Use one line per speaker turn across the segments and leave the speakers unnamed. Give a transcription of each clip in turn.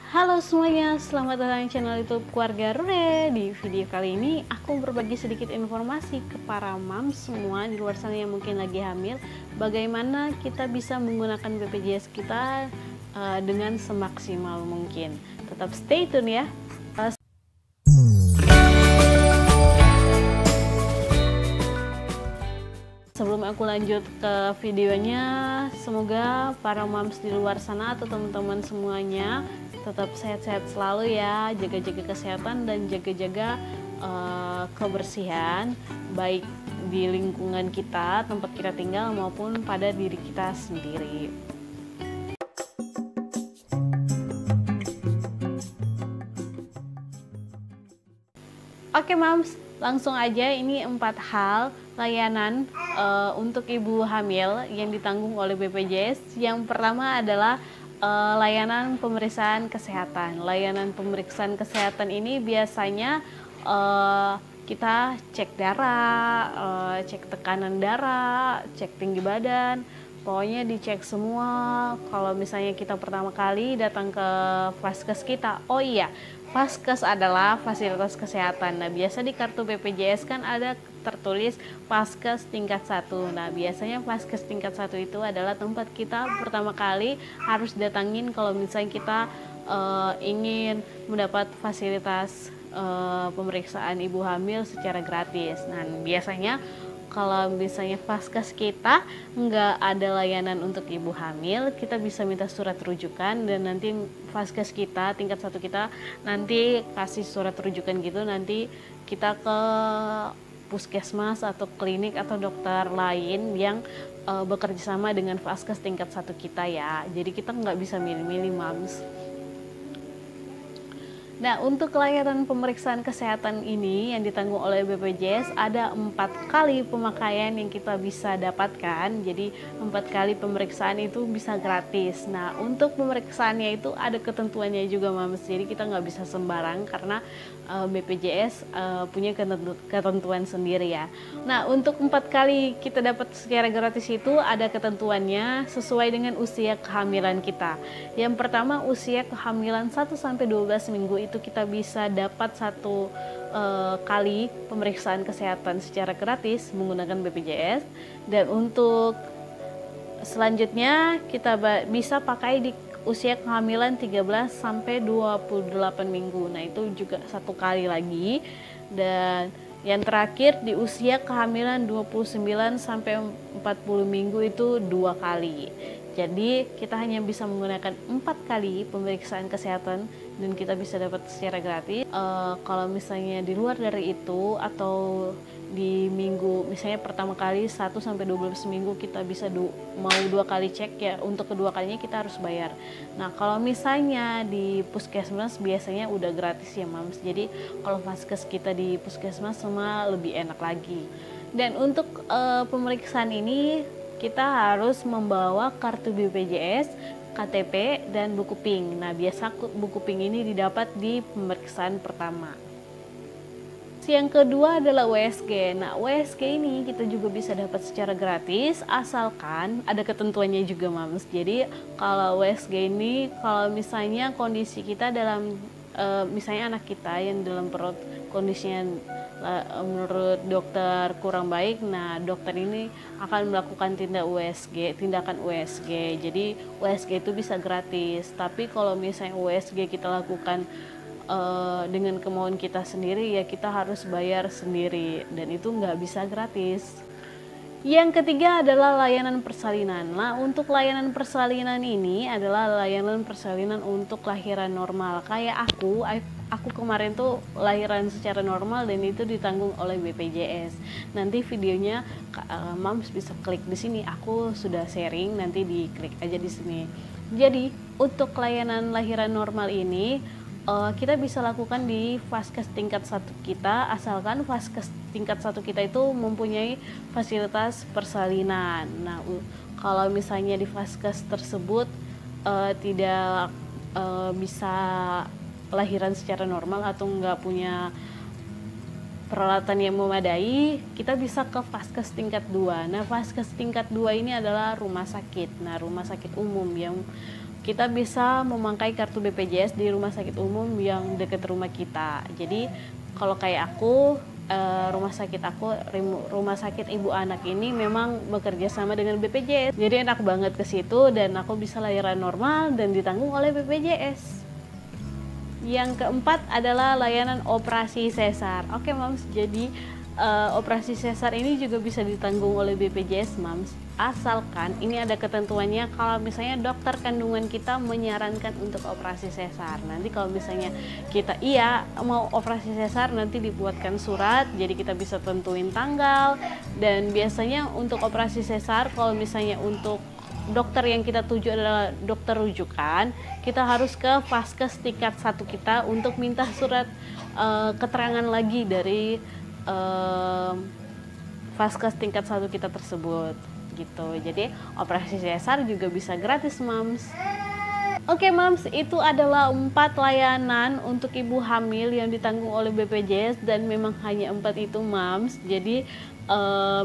Halo semuanya, selamat datang di channel YouTube Keluarga Rure. Di video kali ini aku berbagi sedikit informasi ke para moms semua di luar sana yang mungkin lagi hamil, bagaimana kita bisa menggunakan BPJS kita dengan semaksimal mungkin. Tetap stay tune ya. Sebelum aku lanjut ke videonya, semoga para moms di luar sana atau teman-teman semuanya tetap sehat-sehat selalu ya, jaga-jaga kesehatan dan jaga-jaga kebersihan, baik di lingkungan kita, tempat kita tinggal maupun pada diri kita sendiri. Oke moms, langsung aja, ini 4 hal layanan untuk ibu hamil yang ditanggung oleh BPJS. Yang pertama adalah layanan pemeriksaan kesehatan. Layanan pemeriksaan kesehatan ini biasanya kita cek darah, cek tekanan darah, cek tinggi badan, pokoknya dicek semua. Kalau misalnya kita pertama kali datang ke vaskes kita, oh iya, vaskes adalah fasilitas kesehatan. Nah, biasa di kartu BPJS kan ada tertulis vaskes tingkat 1. Nah, biasanya vaskes tingkat 1 itu adalah tempat kita pertama kali harus datangin kalau misalnya kita ingin mendapat fasilitas pemeriksaan ibu hamil secara gratis. Nah, biasanya kalau misalnya vaskes kita nggak ada layanan untuk ibu hamil, kita bisa minta surat rujukan dan nanti vaskes kita tingkat 1 kita nanti kasih surat rujukan gitu, nanti kita ke puskesmas atau klinik atau dokter lain yang bekerja sama dengan vaskes tingkat 1 kita ya. Jadi kita nggak bisa milih-milih moms. Nah, untuk layanan pemeriksaan kesehatan ini yang ditanggung oleh BPJS ada 4 kali pemakaian yang kita bisa dapatkan. Jadi 4 kali pemeriksaan itu bisa gratis. Nah, untuk pemeriksaannya itu ada ketentuannya juga moms. Jadi kita nggak bisa sembarang karena BPJS punya ketentuan sendiri ya. Nah, untuk 4 kali kita dapat secara gratis itu ada ketentuannya sesuai dengan usia kehamilan kita. Yang pertama, usia kehamilan 1-12 minggu itu kita bisa dapat 1 kali pemeriksaan kesehatan secara gratis menggunakan BPJS. Dan untuk selanjutnya kita bisa pakai di usia kehamilan 13-28 minggu. Nah, itu juga 1 kali lagi. Dan yang terakhir di usia kehamilan 29-40 minggu itu 2 kali. Jadi kita hanya bisa menggunakan 4 kali pemeriksaan kesehatan dan kita bisa dapat secara gratis. Kalau misalnya di luar dari itu atau di minggu misalnya pertama kali 1-12 minggu kita bisa mau 2 kali cek ya, untuk kedua kalinya kita harus bayar. Nah, kalau misalnya di puskesmas biasanya udah gratis ya moms. Jadi kalau vaskes kita di puskesmas semua lebih enak lagi. Dan untuk pemeriksaan ini kita harus membawa kartu BPJS, KTP, dan buku PINK. Nah, biasa buku PINK ini didapat di pemeriksaan pertama. Yang kedua adalah USG. Nah, USG ini kita juga bisa dapat secara gratis asalkan ada ketentuannya juga moms. Jadi kalau USG ini kalau misalnya kondisi kita dalam misalnya anak kita yang dalam perut kondisinya menurut dokter kurang baik, nah dokter ini akan melakukan tindakan USG. Jadi USG itu bisa gratis. Tapi kalau misalnya USG kita lakukan dengan kemauan kita sendiri ya kita harus bayar sendiri dan itu nggak bisa gratis. Yang ketiga adalah layanan persalinan. Nah, untuk layanan persalinan ini adalah layanan persalinan untuk lahiran normal. Kayak aku kemarin tuh lahiran secara normal dan itu ditanggung oleh BPJS. Nanti videonya moms bisa klik di sini. Aku sudah sharing, nanti diklik aja di sini. Jadi, untuk layanan lahiran normal ini kita bisa lakukan di vaskes tingkat 1 kita asalkan vaskes tingkat 1 kita itu mempunyai fasilitas persalinan. Nah, kalau misalnya di vaskes tersebut tidak bisa lahiran secara normal atau nggak punya peralatan yang memadai, kita bisa ke vaskes tingkat 2. Nah, vaskes tingkat 2 ini adalah rumah sakit. Nah, rumah sakit umum yang kita bisa memakai kartu BPJS di rumah sakit umum yang dekat rumah kita. Jadi kalau kayak aku, rumah sakit ibu anak ini memang bekerja sama dengan BPJS. Jadi enak banget ke situ dan aku bisa layanan normal dan ditanggung oleh BPJS. Yang keempat adalah layanan operasi sesar. Oke, Mams, jadi operasi sesar ini juga bisa ditanggung oleh BPJS, Mams. Asalkan ini ada ketentuannya, kalau misalnya dokter kandungan kita menyarankan untuk operasi sesar. Nanti kalau misalnya kita mau operasi sesar, nanti dibuatkan surat, jadi kita bisa tentuin tanggal. Dan biasanya untuk operasi sesar, kalau misalnya untuk dokter yang kita tuju adalah dokter rujukan, kita harus ke Vaskes tingkat 1 kita untuk minta surat keterangan lagi dari Vaskes tingkat 1 kita tersebut gitu. Jadi operasi sesar juga bisa gratis, Mams. Oke, Mams, itu adalah 4 layanan untuk ibu hamil yang ditanggung oleh BPJS dan memang hanya 4 itu, Mams. Jadi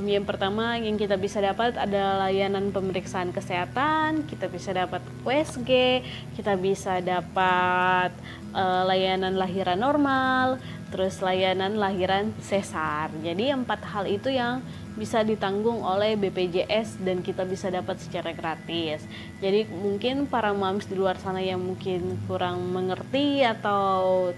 yang pertama yang kita bisa dapat ada layanan pemeriksaan kesehatan, kita bisa dapat USG, kita bisa dapat layanan lahiran normal, terus layanan lahiran sesar. Jadi 4 hal itu yang bisa ditanggung oleh BPJS dan kita bisa dapat secara gratis. Jadi mungkin para moms di luar sana yang mungkin kurang mengerti atau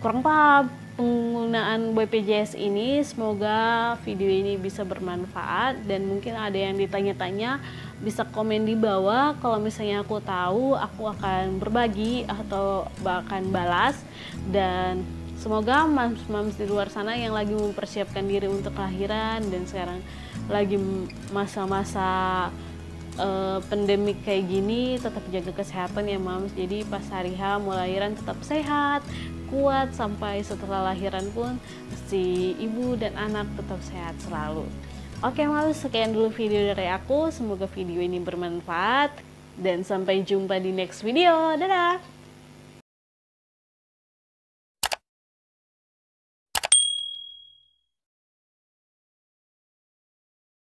kurang paham penggunaan BPJS ini, semoga video ini bisa bermanfaat dan mungkin ada yang ditanya-tanya bisa komen di bawah. Kalau misalnya aku tahu, aku akan berbagi atau bahkan balas. Dan semoga moms-moms di luar sana yang lagi mempersiapkan diri untuk kelahiran dan sekarang lagi masa-masa pandemik kayak gini, tetap jaga kesehatan ya, moms. Jadi pas hari H mau lahiran tetap sehat, kuat, sampai setelah lahiran pun si ibu dan anak tetap sehat selalu. Oke, moms, sekian dulu video dari aku. Semoga video ini bermanfaat dan sampai jumpa di next video. Dadah.